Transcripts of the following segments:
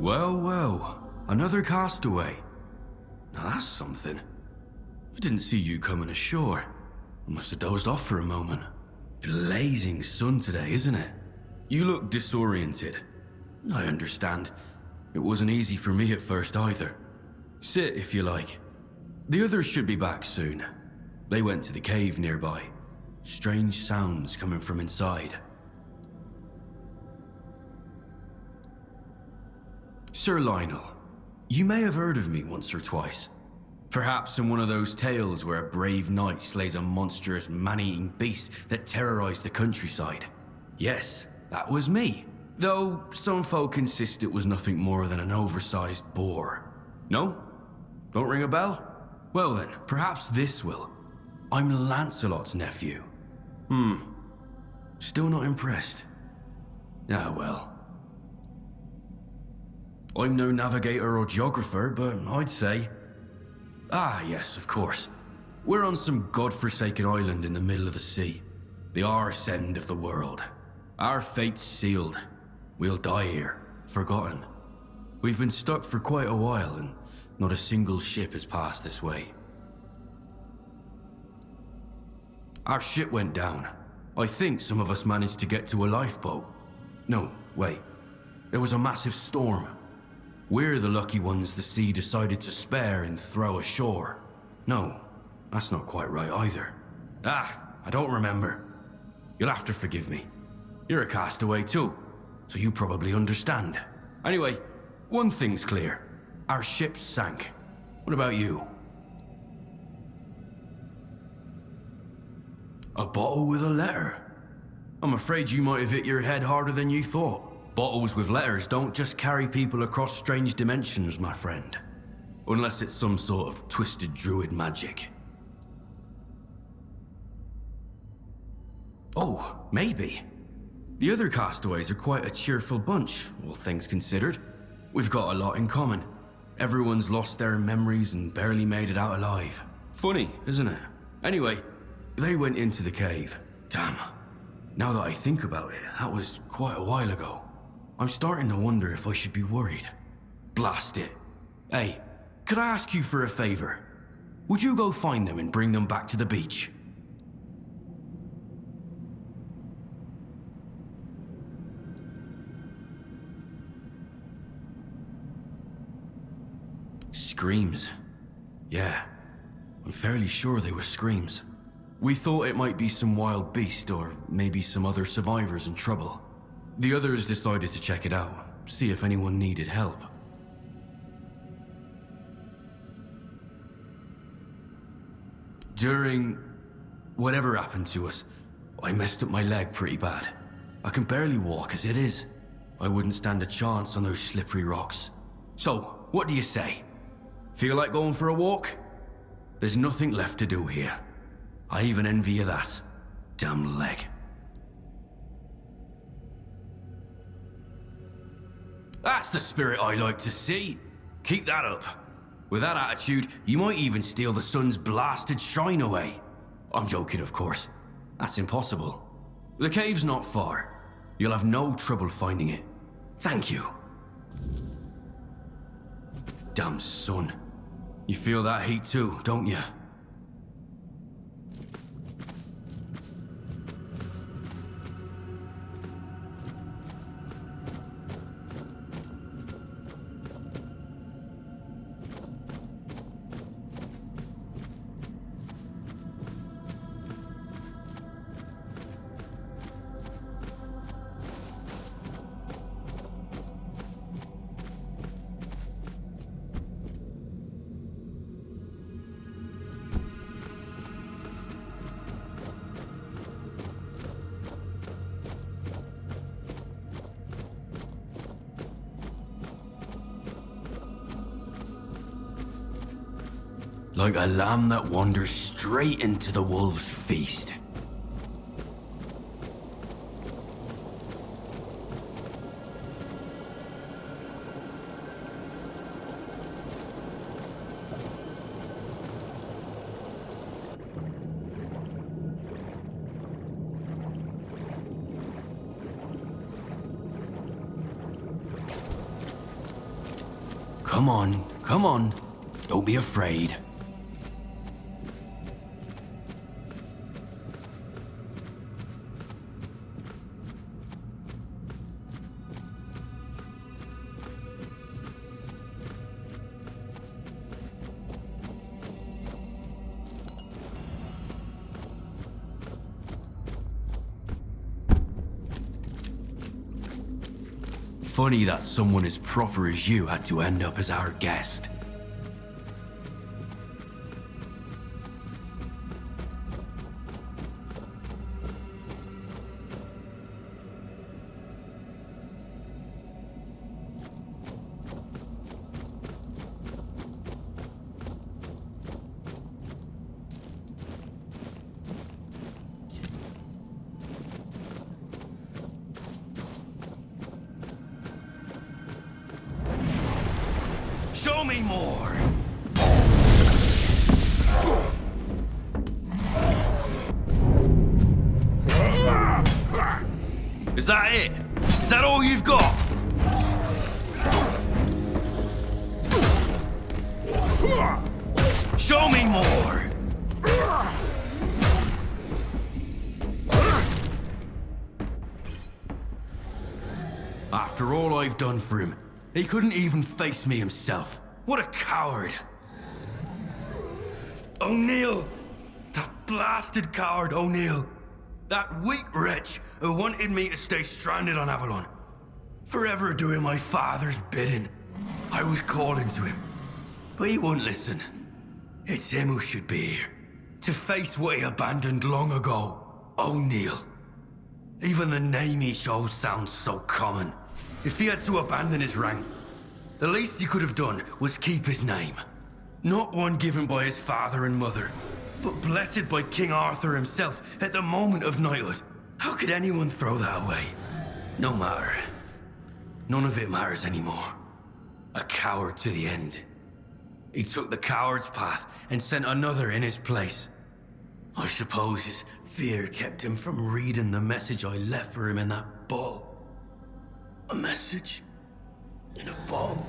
Well, well, another castaway. Now that's something. I didn't see you coming ashore. I must have dozed off for a moment. Blazing sun today, isn't it? You look disoriented. I understand. It wasn't easy for me at first either. Sit if you like. The others should be back soon. They went to the cave nearby. Strange sounds coming from inside. Sir Lionel, you may have heard of me once or twice. Perhaps in one of those tales where a brave knight slays a monstrous man-eating beast that terrorized the countryside. Yes, that was me. Though some folk insist it was nothing more than an oversized boar. No? Don't ring a bell? Well then, perhaps this will. I'm Lancelot's nephew. Still not impressed. Ah well. I'm no navigator or geographer, but I'd say... Ah, yes, of course. We're on some godforsaken island in the middle of the sea. The arse end of the world. Our fate's sealed. We'll die here, forgotten. We've been stuck for quite a while, and not a single ship has passed this way. Our ship went down. I think some of us managed to get to a lifeboat. No, wait. There was a massive storm. We're the lucky ones the sea decided to spare and throw ashore. No, that's not quite right either. Ah, I don't remember. You'll have to forgive me. You're a castaway too, so you probably understand. Anyway, one thing's clear. Our ship sank. What about you? A bottle with a letter? I'm afraid you might have hit your head harder than you thought. Bottles with letters don't just carry people across strange dimensions, my friend. Unless it's some sort of twisted druid magic. Oh, maybe. The other castaways are quite a cheerful bunch, all things considered. We've got a lot in common. Everyone's lost their memories and barely made it out alive. Funny, isn't it? Anyway, they went into the cave. Damn. Now that I think about it, that was quite a while ago. I'm starting to wonder if I should be worried. Blast it. Hey, could I ask you for a favor? Would you go find them and bring them back to the beach? Screams. Yeah, I'm fairly sure they were screams. We thought it might be some wild beast or maybe some other survivors in trouble. The others decided to check it out, see if anyone needed help. During whatever happened to us, I messed up my leg pretty bad. I can barely walk as it is. I wouldn't stand a chance on those slippery rocks. So, what do you say? Feel like going for a walk? There's nothing left to do here. I even envy you that. Damn leg. That's the spirit I like to see. Keep that up. With that attitude, you might even steal the sun's blasted shine away. I'm joking, of course. That's impossible. The cave's not far. You'll have no trouble finding it. Thank you. Damn sun. You feel that heat too, don't you? Like a lamb that wanders straight into the wolves' feast. Come on, come on. Don't be afraid. Funny that someone as proper as you had to end up as our guest. Show me more! Is that it? Is that all you've got? Show me more! After all I've done for him, he couldn't even face me himself. What a coward! O'Neill! That blasted coward O'Neill! That weak wretch who wanted me to stay stranded on Avalon. Forever doing my father's bidding. I was calling to him, but he wouldn't listen. It's him who should be here, to face what he abandoned long ago. O'Neill. Even the name he chose sounds so common. If he had to abandon his rank, the least he could have done was keep his name. Not one given by his father and mother, but blessed by King Arthur himself at the moment of knighthood. How could anyone throw that away? No matter. None of it matters anymore. A coward to the end. He took the coward's path and sent another in his place. I suppose his fear kept him from reading the message I left for him in that bottle. A message in a bottle.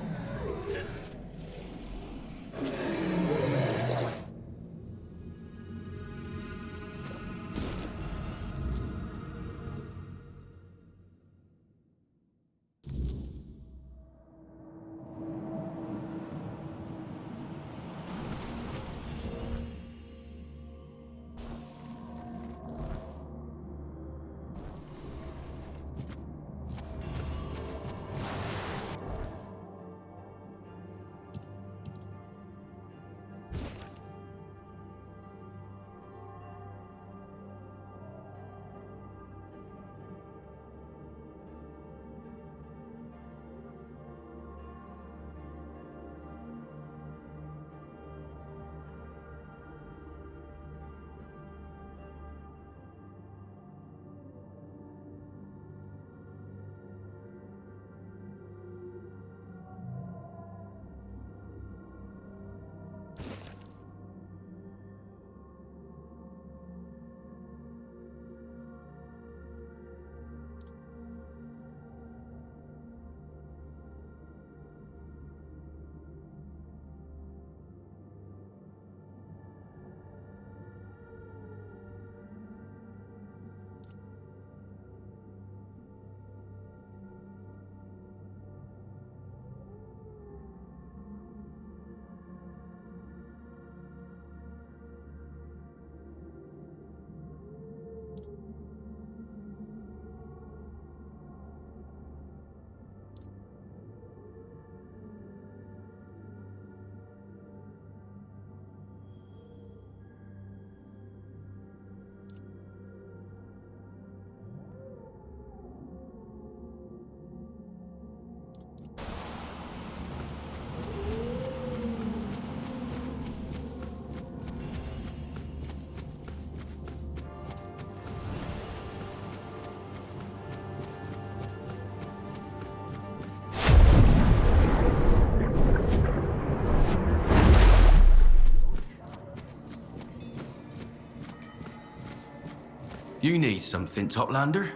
You need something, Toplander?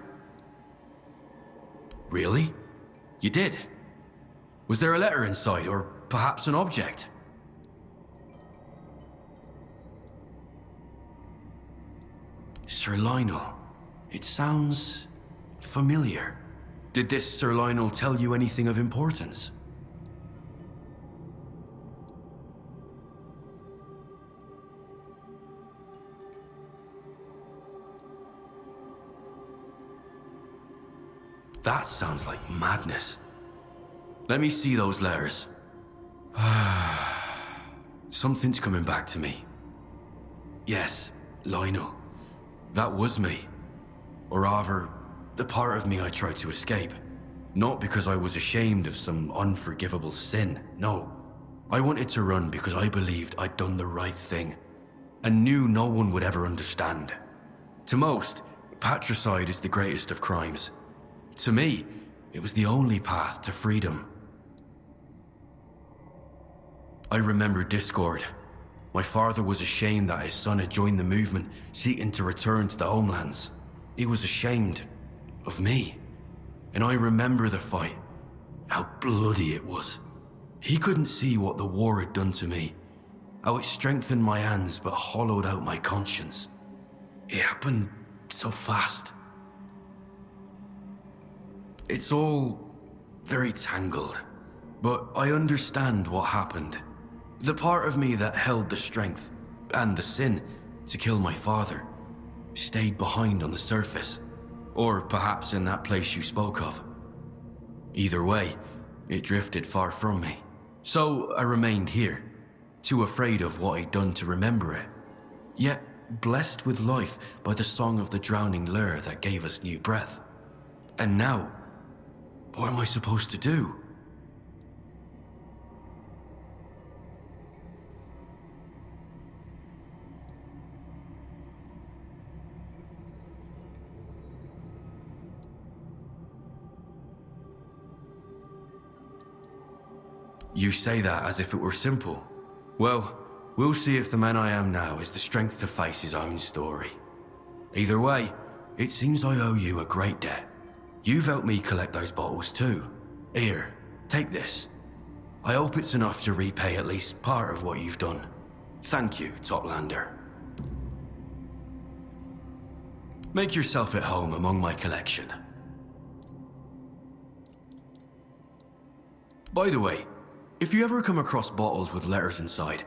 Really? You did? Was there a letter inside, or perhaps an object. Sir Lionel. It sounds familiar. Did this Sir Lionel tell you anything of importance? That sounds like madness. Let me see those letters. Something's coming back to me. Yes, Lionel. That was me. Or rather, the part of me I tried to escape. Not because I was ashamed of some unforgivable sin, no. I wanted to run because I believed I'd done the right thing, and knew no one would ever understand. To most, patricide is the greatest of crimes. To me, it was the only path to freedom. I remember discord. My father was ashamed that his son had joined the movement, seeking to return to the homelands. He was ashamed of me. And I remember the fight, how bloody it was. He couldn't see what the war had done to me, how it strengthened my hands but hollowed out my conscience. It happened so fast. It's all very tangled, but I understand what happened. The part of me that held the strength and the sin to kill my father stayed behind on the surface, or perhaps in that place you spoke of. Either way, it drifted far from me. So I remained here, too afraid of what I'd done to remember it, yet blessed with life by the song of the drowning lure that gave us new breath. And now, what am I supposed to do? You say that as if it were simple. Well, we'll see if the man I am now has the strength to face his own story. Either way, it seems I owe you a great debt. You've helped me collect those bottles too. Here, take this. I hope it's enough to repay at least part of what you've done. Thank you, Toplander. Make yourself at home among my collection. By the way, if you ever come across bottles with letters inside,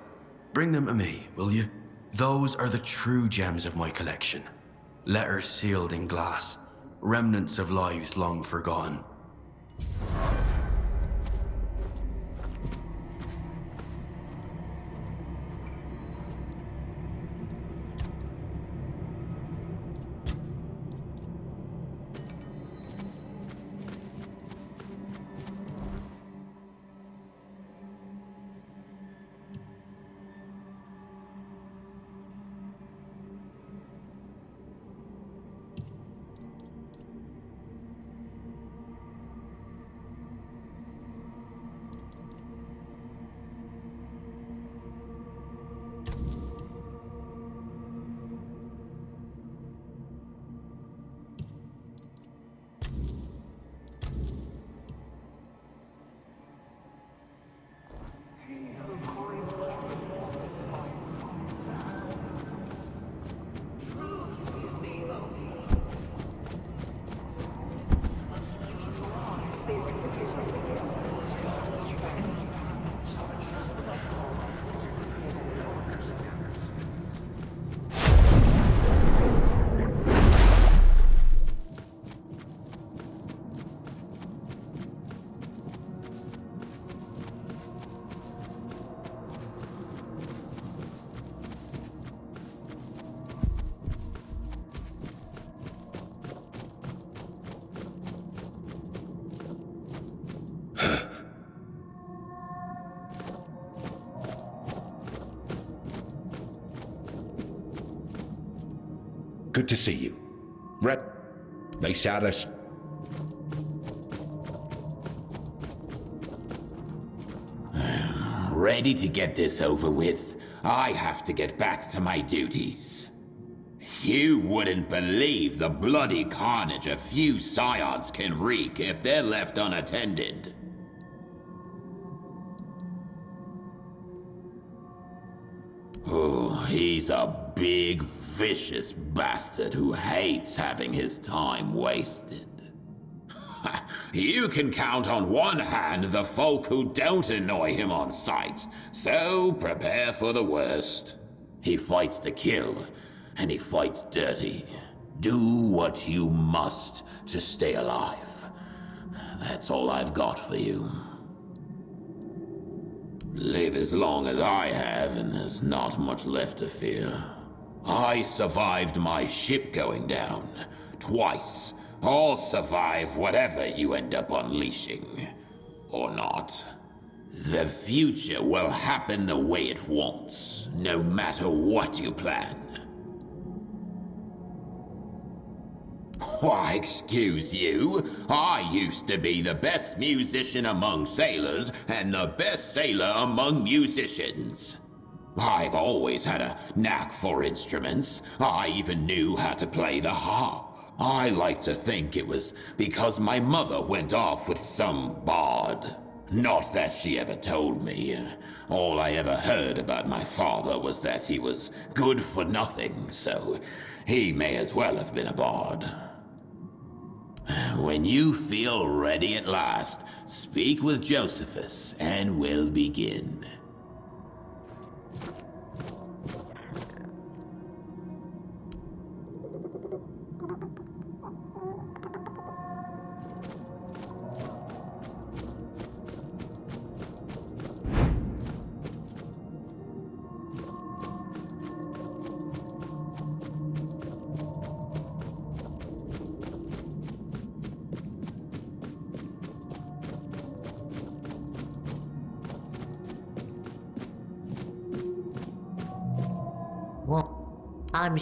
bring them to me, will you? Those are the true gems of my collection. Letters sealed in glass, remnants of lives long forgotten. Good to see you. Sarras. Ready to get this over with. I have to get back to my duties. You wouldn't believe the bloody carnage a few scions can wreak if they're left unattended. Oh, he's a big, vicious bastard who hates having his time wasted. You can count on one hand the folk who don't annoy him on sight, so prepare for the worst. He fights to kill, and he fights dirty. Do what you must to stay alive. That's all I've got for you. Live as long as I have, and there's not much left to fear. I survived my ship going down, twice. I'll survive whatever you end up unleashing. Or not. The future will happen the way it wants, no matter what you plan. Why, excuse you, I used to be the best musician among sailors and the best sailor among musicians. I've always had a knack for instruments. I even knew how to play the harp. I like to think it was because my mother went off with some bard. Not that she ever told me. All I ever heard about my father was that he was good for nothing, so he may as well have been a bard. When you feel ready at last, speak with Josephus, and we'll begin. Well, I'm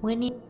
when you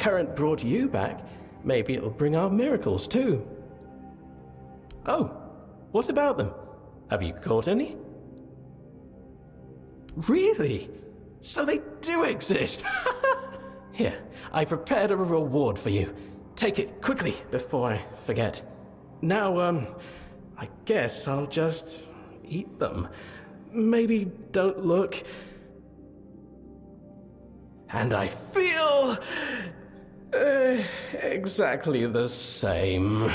current brought you back, maybe it'll bring our miracles too. Oh, what about them? Have you caught any? Really? So they do exist! Here, I prepared a reward for you. Take it quickly before I forget. Now, I guess I'll just eat them. Maybe don't look. And I feel exactly the same.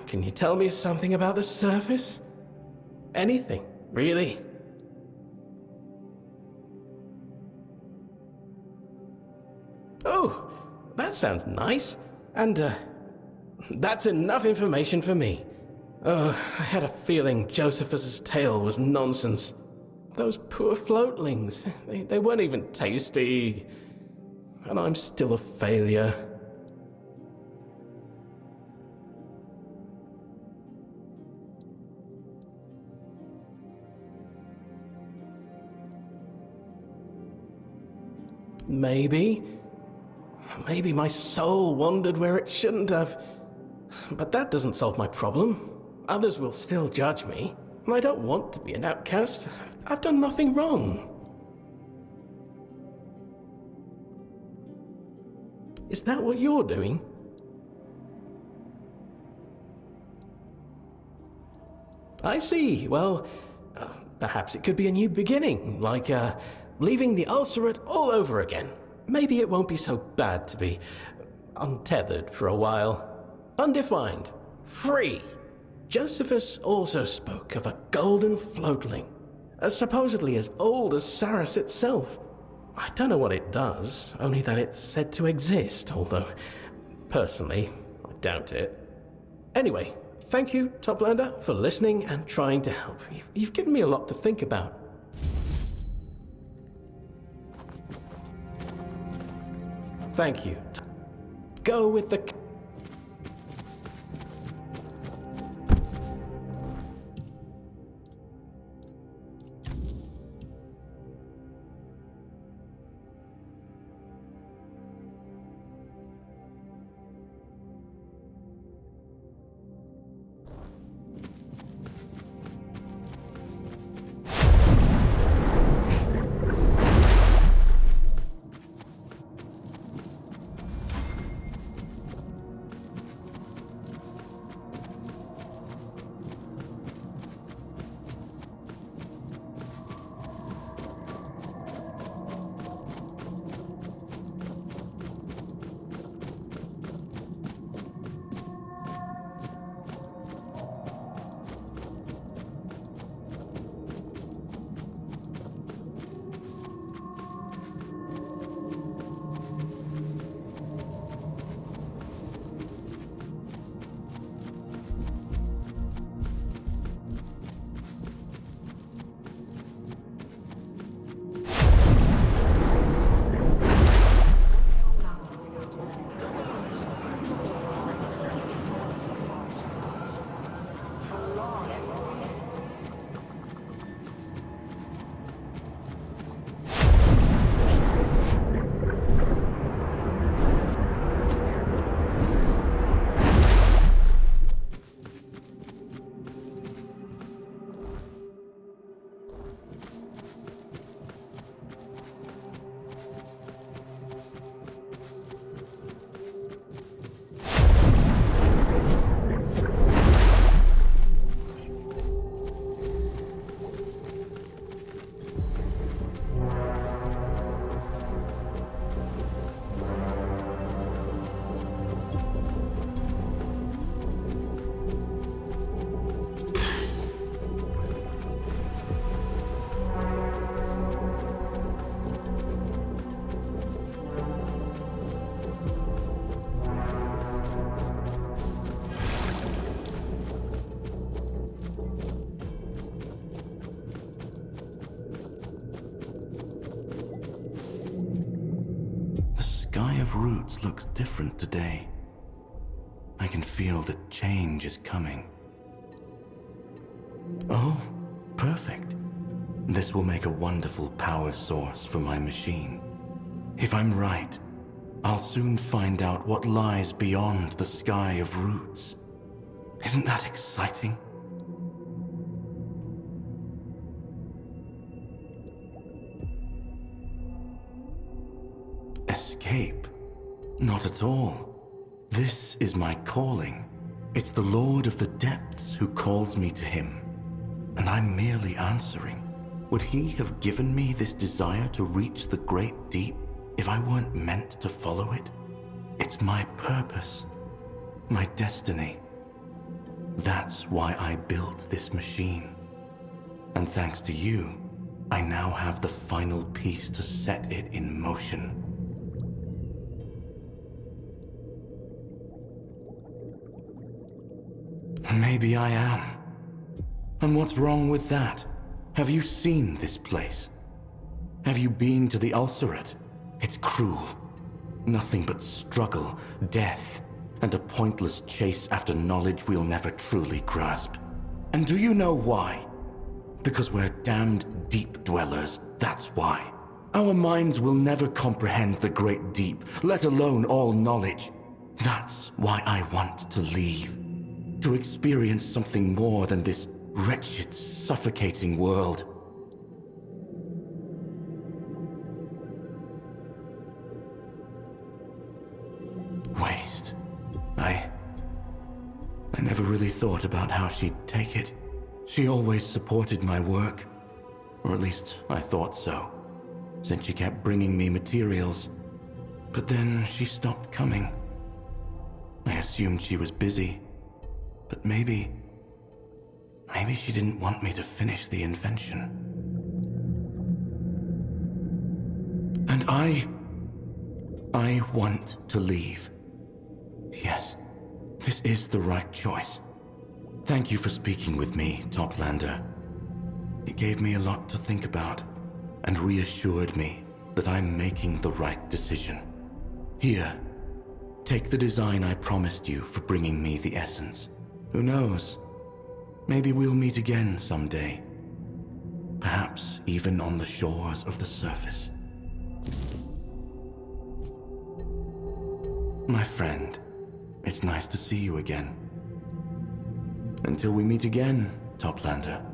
Can you tell me something about the surface? Anything, really? Oh, that sounds nice. And, that's enough information for me. I had a feeling Josephus's tale was nonsense. Those poor floatlings, they weren't even tasty. And I'm still a failure. Maybe my soul wandered where it shouldn't have. But that doesn't solve my problem. Others will still judge me, and I don't want to be an outcast. I've done nothing wrong. Is that what you're doing? I see. Well, perhaps it could be a new beginning, like leaving the ulcerate all over again. Maybe it won't be so bad to be untethered for a while. Undefined. Free. Josephus also spoke of a golden floatling, supposedly as old as Sarras itself. I don't know what it does, only that it's said to exist, although, personally, I doubt it. Anyway, thank you, Toplander, for listening and trying to help. You've given me a lot to think about. Thank you. Go with the... Roots looks different today. I can feel that change is coming. Oh, perfect. This will make a wonderful power source for my machine. If I'm right, I'll soon find out what lies beyond the sky of roots. Isn't that exciting? Escape? Not at all. This is my calling. It's the Lord of the Depths who calls me to him, and I'm merely answering. Would he have given me this desire to reach the great deep if I weren't meant to follow it? It's my purpose, my destiny. That's why I built this machine. And thanks to you, I now have the final piece to set it in motion. Maybe I am. And what's wrong with that? Have you seen this place? Have you been to the Ulcerate? It's cruel. Nothing but struggle, death, and a pointless chase after knowledge we'll never truly grasp. And do you know why? Because we're damned deep dwellers, that's why. Our minds will never comprehend the great deep, let alone all knowledge. That's why I want to leave. To experience something more than this wretched, suffocating world. Waste. I never really thought about how she'd take it. She always supported my work. Or at least I thought so, since she kept bringing me materials. But then she stopped coming. I assumed she was busy. But maybe she didn't want me to finish the invention. And I want to leave. Yes, this is the right choice. Thank you for speaking with me, Toplander. It gave me a lot to think about, and reassured me that I'm making the right decision. Here, take the design I promised you for bringing me the essence. Who knows? Maybe we'll meet again someday. Perhaps even on the shores of the surface. My friend, it's nice to see you again. Until we meet again, Toplander.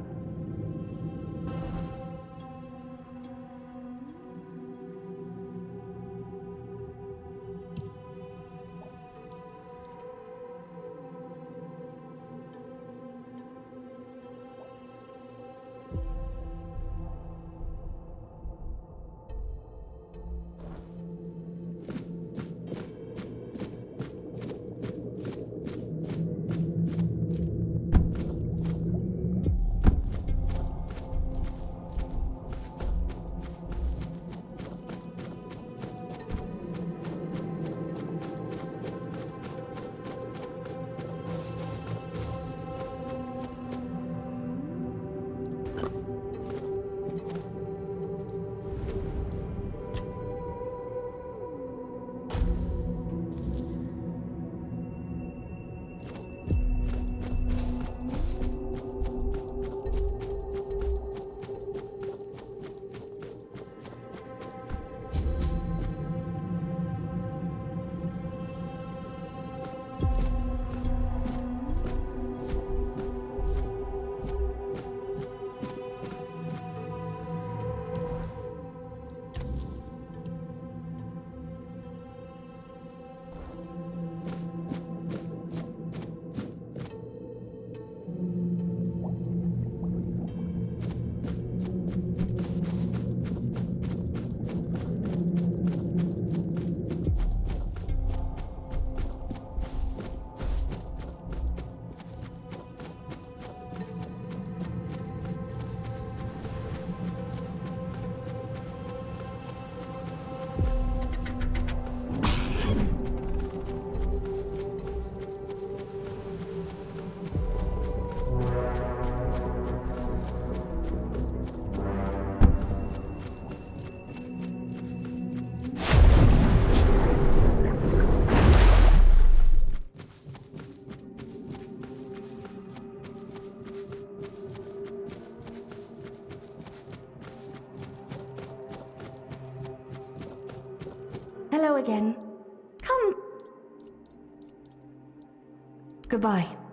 Hello again. Goodbye.